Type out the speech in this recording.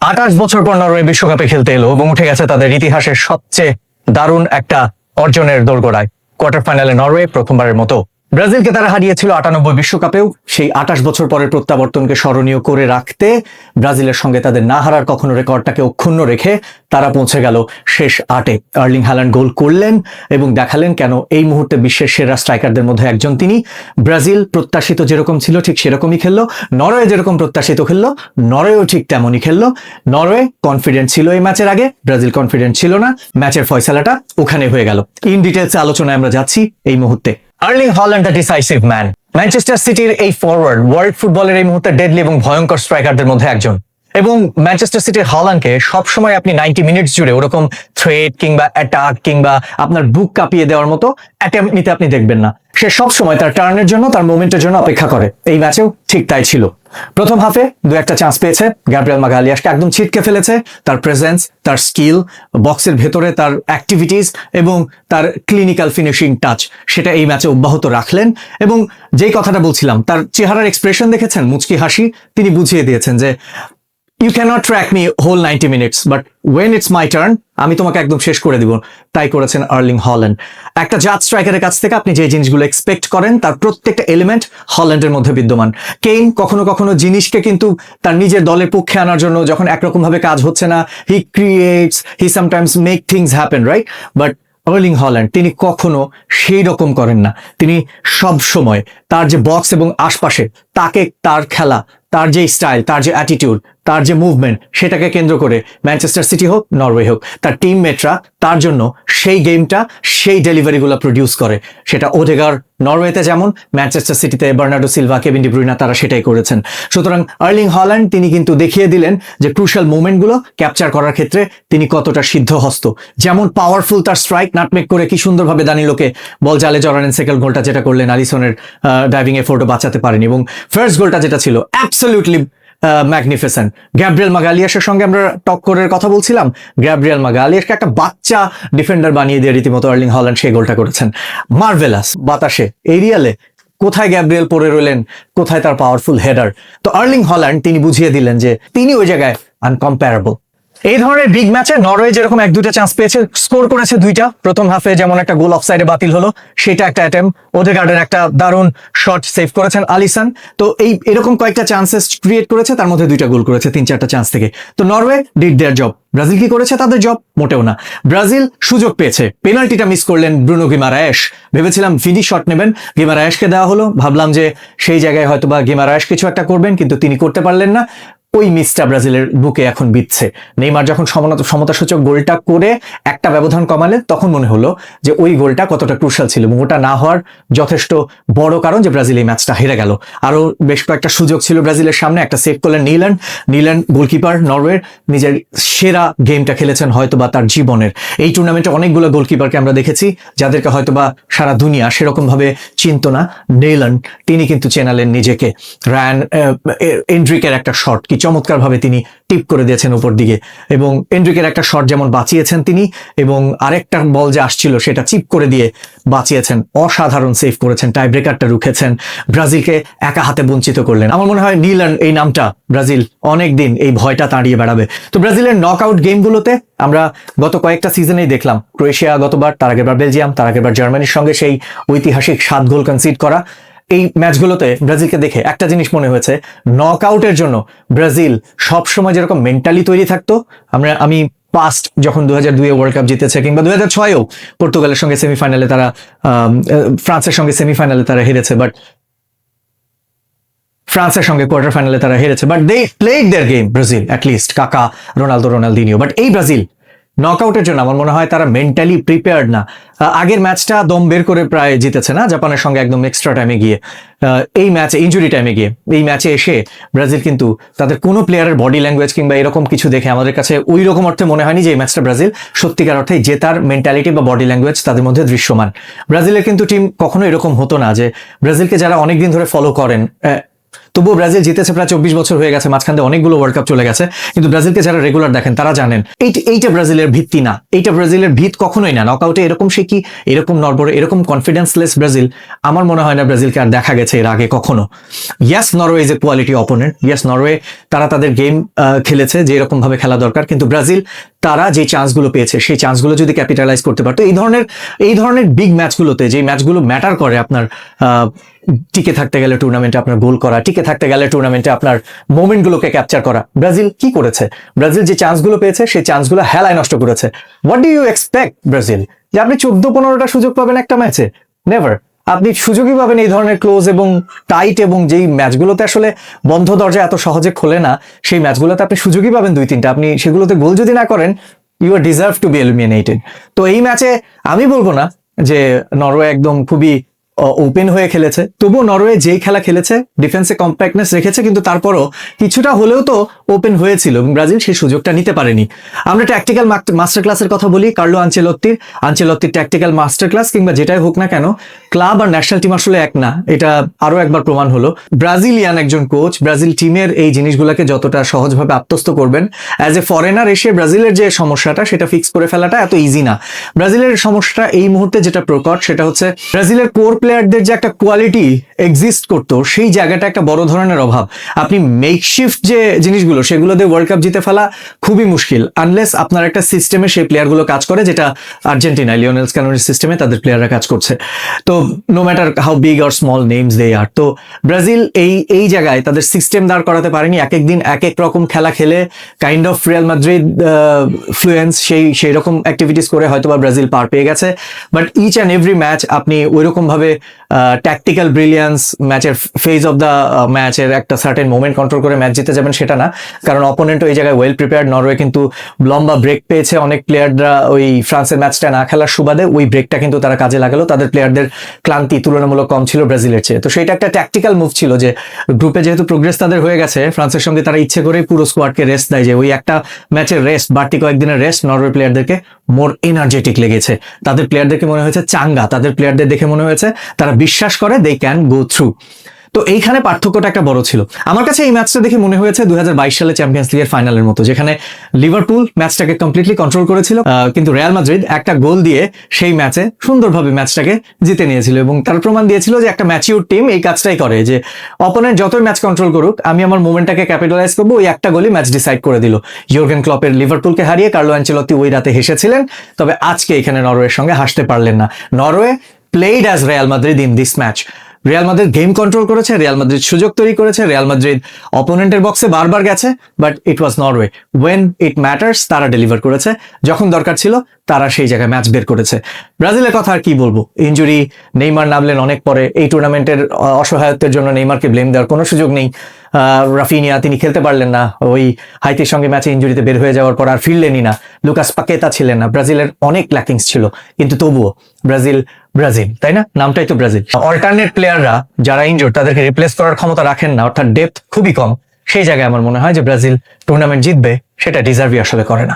28 বছর পর নরওয়ে বিশ্বকাপে খেলতে এলো এবং উঠে গেছে তাদের ইতিহাসের সবচেয়ে দারুণ একটা অর্জনের দোরগোড়ায়। কোয়ার্টার ফাইনালে নরওয়ে প্রথমবারের মতো ব্রাজিলকে তারা হারিয়েছিল 98 বিশ্বকাপেও। সেই 28 বছর পরের প্রত্যাবর্তনকে স্মরণীয় করে রাখতে ব্রাজিলের সঙ্গে তাদের না হারার কখনো রেকর্ডটাকে অক্ষুণ্ণ রেখে তারা পৌঁছে গেল শেষ 8-এ। আর্লিং হ্যালান্ড গোল করলেন এবং দেখালেন কেন এই মুহূর্তে বিশ্বের সেরা স্ট্রাইকারদের মধ্যে একজন তিনি। ব্রাজিল প্রত্যাশিত যেরকম ছিল ঠিক সেরকমই খেললো, নরওয়ে যেরকম প্রত্যাশিত খেললো নরওয়েও ঠিক তেমনই খেললো। নরওয়ে কনফিডেন্ট ছিল এই ম্যাচের আগে, ব্রাজিল কনফিডেন্ট ছিল না। ম্যাচের ফয়সালাটা ওখানে হয়ে গেল। ইন ডিটেলসে আলোচনায় আমরা যাচ্ছি এই মুহূর্তে। Erling Haaland the decisive man, Manchester সিটির এই ফরওয়ার্ড ওয়ার্ল্ড ফুটবলের এই মুহূর্তে ডেডলি এবং ভয়ঙ্কর স্ট্রাইকারদের মধ্যে একজন। এবং ম্যানচেস্টার সিটির হল্যান্ডকে সবসময় আপনি 90 মিনিটস জুড়ে ওরকম থ্রেট কিংবা অ্যাটাক কিংবা আপনার বুক কাঁপিয়ে দেওয়ার মতো অ্যাটেম্প্ট নিতে আপনি দেখবেন না। সে সবসময় তার টার্নের জন্য, তার মুভমেন্টের জন্য অপেক্ষা করে। এই ম্যাচেও ঠিক তাই ছিল। প্রথম হাফে দু একটা চান্স পেয়েছে, গ্যাব্রিয়েল মাগালিয়াসকে একদম ছিটকে ফেলেছে। তার প্রেজেন্স, তার স্কিল, বক্সের ভেতরে তার অ্যাক্টিভিটিস এবং তার ক্লিনিক্যাল ফিনিশিং টাচ, সেটা এই ম্যাচে অব্যাহত রাখলেন। এবং যেই কথাটা বলছিলাম, তার চেহারার এক্সপ্রেশন দেখেছেন, মুচকি হাসি, তিনি বুঝিয়ে দিয়েছেন যে you can't track me whole 90 minutes but when it's my turn আমি তোমাকে একদম শেষ করে দিব। তাই করেছেন আর্লিং হল্যান্ড। একটা জাত স্ট্রাইকারের কাছ থেকে আপনি যে জিনিসগুলো এক্সপেক্ট করেন তার প্রত্যেকটা এলিমেন্ট হল্যান্ডের মধ্যে বিদ্যমান। কেইন কখনো কখনো জিনিসকে কিন্তু তার নিজের দলের পক্ষে আনার জন্য যখন একরকম ভাবে কাজ হচ্ছে না, he creates, he sometimes make things happen, right? But Erling Haaland তিনি কখনো সেই রকম করেন না। তিনি সব সময় তার যে বক্স এবং আশপাশে তাকে, তার খেলা, তার যে স্টাইল, তার যে অ্যাটিটিউড, তার যে মুভমেন্ট, সেটাকে কেন্দ্র করে ম্যানচেস্টার সিটি হোক, নরওয়ে হোক, তার টিমমেটরা তার জন্য সেই গেমটা, সেই ডেলিভারিগুলো প্রডিউস করে। সেটা ওডেগার নরওয়েতে যেমন, ম্যানচেস্টার সিটিতে Bernardo Silva, Kevin De Bruyne তারা সেটাই করেছেন। সুতরাং আর্লিং হল্যান্ড তিনি কিন্তু দেখিয়ে দিলেন যে ক্রুশাল মোমেন্টগুলো ক্যাপচার করার ক্ষেত্রে তিনি কতটা সিদ্ধহস্ত। যেমন পাওয়ারফুল তার স্ট্রাইক, নাটমেক করে কি সুন্দরভাবে দানিলোকে বল জালে জড়ালেন। সেকেন্ড গোলটা যেটা করলেন আলিসনের ডাইভিং এফোর্টও বাঁচাতে পারেনি। এবং ফার্স্ট গোলটা যেটা ছিল অ্যাবসলিউটলি ম্যাগনিফিসেন্ট। গ্যাব্রিয়েল মাগালিয়াসের সঙ্গে আমরা টক্করের কথা বলছিলাম, গ্যাব্রিয়েল মাগালিয়াসকে একটা বাচ্চা ডিফেন্ডার বানিয়ে দিয়ে রীতিমতো আর্লিং হল্যান্ড সেই গোলটা করেছেন। মার্ভেলাস, বাতাসে, এরিয়ালে কোথায় গ্যাব্রিয়েল পড়ে রইলেন, কোথায় তার পাওয়ারফুল হেডার। তো আর্লিং হল্যান্ড তিনি বুঝিয়ে দিলেন যে তিনি ওই জায়গায় আনকম্পারেবল। এই ধরনের বিগ ম্যাচে নরওয়ে যেরকম 1-2টা চান্স পেয়েছে, স্কোর করেছে 2টা। প্রথম হাফে যেমন একটা গোল অফসাইডে বাতিল হলো, সেটা একটা অ্যাটেম্প। ওদেগার্ডের একটা দারুণ শট সেভ করেছেন আলিসন। তো এরকম কয়েকটা চান্সেস ক্রিয়েট করেছে, তার মধ্যে 2টা গোল করেছে 3-4টা চান্স থেকে। তো Norway did there job. Brazil কি করেছে তাদের জব? মোটেও না। ব্রাজিল সুযোগ পেয়েছে, পেনাল্টিটা মিস করলেন ব্রুনো গিমারায়েশ। ভেবেছিলাম ফিনিশ শট নেবেন, গিমারায়েশকে দেওয়া হলো। ভাবলাম যে সেই জায়গায় হয়তোবা গিমারায়েশ কিছু একটা করবেন, কিন্তু তিনি করতে পারলেন না। ওই মিসটা ব্রাজিলের বুকে এখন বিচ্ছে। নেইমার যখন সমতাসূচক গোলটা করে একটা ব্যবধান কমালেন, তখন মনে হলো যে ওই গোলটা কতটা ক্রুশাল ছিল। এবং ওটা না হওয়ার যথেষ্ট বড় কারণ যে ব্রাজিল এই ম্যাচটা হেরে গেল। আরো বেশ কয়েকটা সুযোগ ছিল ব্রাজিলের সামনে, একটা সেভ করলেন নীল্যান্ড গোলকিপার নরওয়ের, নিজের সেরা গেমটা খেলেছেন হয়তোবা তার জীবনের। এই টুর্নামেন্টে অনেকগুলো গোলকিপারকে আমরা দেখেছি যাদেরকে হয়তোবা সারা দুনিয়া সেরকম ভাবে চিনত না। নীল্যান্ড তিনি কিন্তু চেনালেন নিজেকে। রায়ান এন্ড্রিকের একটা শট কি চমৎকার ভাবে তিনি টিপ করে দিয়েছেন উপর দিকে, এবং এন্ড্রিকের একটা শট যেমন বাঁচিয়েছেন তিনি, এবং আরেকটা বল যে আসছিল সেটা চিপ করে দিয়ে বাঁচিয়েছেন। অসাধারণ সেভ করেছেন, টাই ব্রেকারটা রুখেছেন, ব্রাজিলকে একা হাতে বঞ্চিত করলেন। আমার মনে হয় নীল্যান্ড এই নামটা ব্রাজিল অনেকদিন এই ভয়টা তাড়িয়ে বেড়াবে। তো ব্রাজিলের নকআউট গেমগুলোতে আমরা গত কয়েকটা সিজনেই দেখলাম, ক্রোয়েশিয়া গতবার, তার আগেরবার বেলজিয়াম, তার আগেরবার জার্মানির সঙ্গে সেই ঐতিহাসিক 7 গোল কনসিড করা। এই ম্যাচগুলোতে ব্রাজিলকে দেখে একটা জিনিস মনে হয়েছে, নকআউটের জন্য ব্রাজিল সবসময় যেরকম মেন্টালি তৈরি থাকতো। আমি পাস্ট যখন 2002-এ ওয়ার্ল্ড কাপ জিতেছে, কিংবা 2006-এও পর্তুগালের সঙ্গে সেমিফাইনালে তারা, ফ্রান্সের সঙ্গে সেমিফাইনালে তারা হেরেছে, বাট ফ্রান্সের সঙ্গে কোয়ার্টার ফাইনালে তারা হেরেছে, but they played their game Brazil, at least Kaka, Ronaldinho. But এই ব্রাজিল নকআউটের জন্য আমার মনে হয় তারা মেন্টালি প্রিপেয়ার্ড না। আগের ম্যাচটা দম বের করে প্রায় জিতেছে না জাপানের সঙ্গে, একদম এক্সট্রা টাইমে গিয়ে। এই ম্যাচে ইনজুরি টাইমে গিয়ে, এই ম্যাচে এসে ব্রাজিল কিন্তু তাদের কোনো প্লেয়ারের বডি ল্যাঙ্গুয়েজ কিংবা এরকম কিছু দেখে আমাদের কাছে ওই রকম অর্থে মনে হয়নি যে এই ম্যাচটা ব্রাজিল সত্যিকার অর্থে জেতার মেন্টালিটি বা বডি ল্যাঙ্গুয়েজ তাদের মধ্যে দৃশ্যমান। ব্রাজিলের কিন্তু টিম কখনো এরকম হতো না যে ব্রাজিলকে যারা অনেকদিন ধরে ফলো করেন, তবুও ব্রাজিল জিতেছে, প্রায় 24 বছর হয়ে গেছে, মাঝখান দিয়ে অনেকগুলো ওয়ার্ল্ড কাপ চলে গেছে, কিন্তু ব্রাজিলকে যারা রেগুলার দেখেন তারা জানেন এইটা ব্রাজিলের ভিত্তি না, এইটা ব্রাজিলের ভিত কখনোই না। নকআউটে এরকম সে কি এরকম নড়বড়ে এরকম কনফিডেন্সলেস ব্রাজিল আমার মনে হয় না ব্রাজিলকে আর দেখা গেছে এর আগে কখনো। Yes, Norway is a quality opponent, yes Norway তারা তাদের গেম খেলেছে যে এরকম ভাবে খেলা দরকার, কিন্তু ব্রাজিল তারা যে চান্সগুলো পেয়েছে সেই চান্সগুলো যদি ক্যাপিটালাইজ করতে পারতো, এই ধরনের বিগ ম্যাচগুলোতে, যে ম্যাচগুলো ম্যাটার করে আপনার টিকে থাকতে গেলে টুর্নামেন্টে আপনার গোল করা, টিকে থাকতে গেলে টুর্নামেন্টে আপনার মোমেন্টগুলোকে ক্যাপচার করা, ব্রাজিল কি করেছে? ব্রাজিল যে চান্সগুলো পেয়েছে সেই চান্সগুলো হেলায় নষ্ট করেছে। What do you expect Brazil, যে আপনি 14-15টা সুযোগ পাবেন একটা ম্যাচে? নেভার। আপনি সুযোগই পাবেন এই ধরনের ক্লোজ এবং টাইট, এবং যেই ম্যাচগুলোতে আসলে বন্ধ দরজা এত সহজে খোলে না, সেই ম্যাচগুলোতে আপনি সুযোগই পাবেন 2-3টা, আপনি সেগুলোতে গোল যদি না করেন, you are deserve to be eliminated. তো এই ম্যাচে আমি বলবো না যে নরওয়ে একদম খুবই ওপেন হয়ে খেলেছে, তবুও নরওয়ে যেই খেলা খেলেছে ডিফেন্সে কম্প্যাক্টনেস রেখেছে, কিন্তু তারপরও কিছুটা হলেও তো ওপেন হয়েছিল এবং ব্রাজিল সেই সুযোগটা নিতে পারেনি। আমরা ট্যাকটিক্যাল মাস্টার ক্লাসের কথা বলি, কার্লো আনচেলত্তির ট্যাকটিক্যাল মাস্টার ক্লাস, কিংবা যেটাই হোক না কেন, ক্লাব আর ন্যাশনাল টিম আসলে এক না, এটা আরো একবার প্রমাণ হলো। ব্রাজিলিয়ান একজন কোচ ব্রাজিল টিমের এই জিনিসগুলোকে যতটা সহজভাবে আত্মস্থ করবেন, অ্যাজ এ ফরেনার এসে ব্রাজিলের যে সমস্যাটা সেটা ফিক্স করে ফেলাটা এত ইজি না। ব্রাজিলের সমস্যাটা এই মুহূর্তে যেটা প্রকট সেটা হচ্ছে ব্রাজিলের কোর প্লেয়ারদের যে একটা কোয়ালিটি এক্সিস্ট করতো, সেই জায়গাটা একটা বড় ধরনের অভাব। আপনি মেকশিফট যে জিনিসগুলো সেগুলো দিয়ে ওয়ার্ল্ড কাপ জিতে ফেলা খুবই মুশকিল, আনলেস আপনার একটা সিস্টেমে সেই প্লেয়ারগুলো কাজ করে, যেটা আর্জেন্টিনায় লিওনেল স্ক্যালোনির সিস্টেমে তাদের প্লেয়াররা কাজ করছে। তো no matter how big or small names they are, তো ব্রাজিল এই জায়গায় তাদের সিস্টেম দাঁড় করাতে পারেনি। এক একদিন এক এক রকম খেলা খেলে kind of Real Madrid fluency সেই রকম অ্যাক্টিভিটিস করে হয়তো বা ব্রাজিল পার পেয়ে গেছে, but each and every match আপনি ওইরকম ভাবে ট্যাকটিক্যাল ব্রিলিয়ান্স, ম্যাচের ফেজ অফ দ্য ম্যাচের একটা সার্টেন মোমেন্ট কন্ট্রোল করে ম্যাচ জিতে যাবেন সেটা না, কারণ অপোনেন্টও এই জায়গায় ওয়েল প্রিপেয়ার্ড। নরওয়ে কিন্তু লম্বা ব্রেক পেয়েছে, অনেক প্লেয়াররা ওই ফ্রান্সের ম্যাচটা না খেলার সুবাদে ওই ব্রেকটা কিন্তু তারা কাজে লাগালো, তাদের প্লেয়ারদের ক্লান্তি তুলনামূলক কম ছিল ব্রাজিলের চেয়ে। তো সেটা একটা ট্যাকটিক্যাল মুভ ছিল যে গ্রুপে যেহেতু প্রোগ্রেস তাদের হয়ে গেছে, ফ্রান্সের সঙ্গে তারা ইচ্ছে করে পুরো স্কোয়াডকে রেস্ট দেয়, যে ওই একটা ম্যাচের রেস্ট, বাড়তি কয়েকদিনের রেস্ট নরওয়ে প্লেয়ারদেরকে মোর এনার্জেটিক লেগেছে, তাদের প্লেয়ারদেরকে মনে হয়েছে চাঙ্গা, তাদের প্লেয়ারদের দেখে মনে হয়েছে তারা বিশ্বাস করে দে ক্যান গো থ্রু। তো এইখানে পার্থক্যটা একটা বড় ছিল। আমার কাছে এই ম্যাচটা দেখে মনে হয়েছে 2022 সালে চ্যাম্পিয়ন্স লিগের ফাইনালের মতো, যেখানে লিভারপুল ম্যাচটাকে কমপ্লিটলি কন্ট্রোল করেছিল, কিন্তু রিয়াল মাদ্রিদ একটা গোল দিয়ে সেই ম্যাচে সুন্দরভাবে ম্যাচটাকে জিতে নিয়েছিল, এবং তার প্রমাণ দিয়েছিল যে একটা ম্যাচিউর টিম এই কাজটাই করে, যে অপোনেন্ট যতই ম্যাচ কন্ট্রোল করুক, আমি আমার মোমেন্টটাকে ক্যাপিটালাইজ করবো, ওই একটা গোলই ম্যাচ ডিসাইড করে দিল। ইয়র্গেন ক্লপের লিভারপুলকে হারিয়ে কার্লো আনচেলত্তি ওই রাতে হেসেছিলেন, তবে আজকে এখানে নরওয়ের সঙ্গে হাসতে পারলেন না। Norway played as Real Madrid in this match. Real Madrid game control করেছে, রিয়াল মাদ্রিদ সুযোগ তৈরি করেছে, রিয়াল মাদ্রিদ অপোনেন্টের বক্সে বারবার গেছে, but it was Norway when it matters, তারা ডেলিভার করেছে, যখন দরকার ছিল তারা সেই জায়গায় ম্যাচ বের করেছে। ব্রাজিলের কথা আর কি বলবো, ইনজুরি, নেইমার নামলেন অনেক পরে, এই টুর্নামেন্টের অসহায়ত্বের জন্য নেইমারকে ব্লেম দেওয়ার কোনো সুযোগ নেই। রাফিনিয়া তিনি খেলতে পারলেন না, ওই হাইতির সঙ্গে ম্যাচে ইনজুরিতে বের হয়ে যাওয়ার পর আর ফিরলেনই না। লুকাস পাকেতা ছিলেন না, ব্রাজিলের অনেক ল্যাকিংস ছিল, কিন্তু তবুও ব্রাজিল, তাই না, নামটাই তো ব্রাজিল। অল্টারনেট প্লেয়াররা যারা ইনজুর তাদেরকে রিপ্লেস করার ক্ষমতা রাখেন না, অর্থাৎ ডেপথ খুবই কম, সেই জায়গায় আমার মনে হয় যে ব্রাজিল টুর্নামেন্ট জিতবে সেটা ডিজার্ভই আসলে করে না।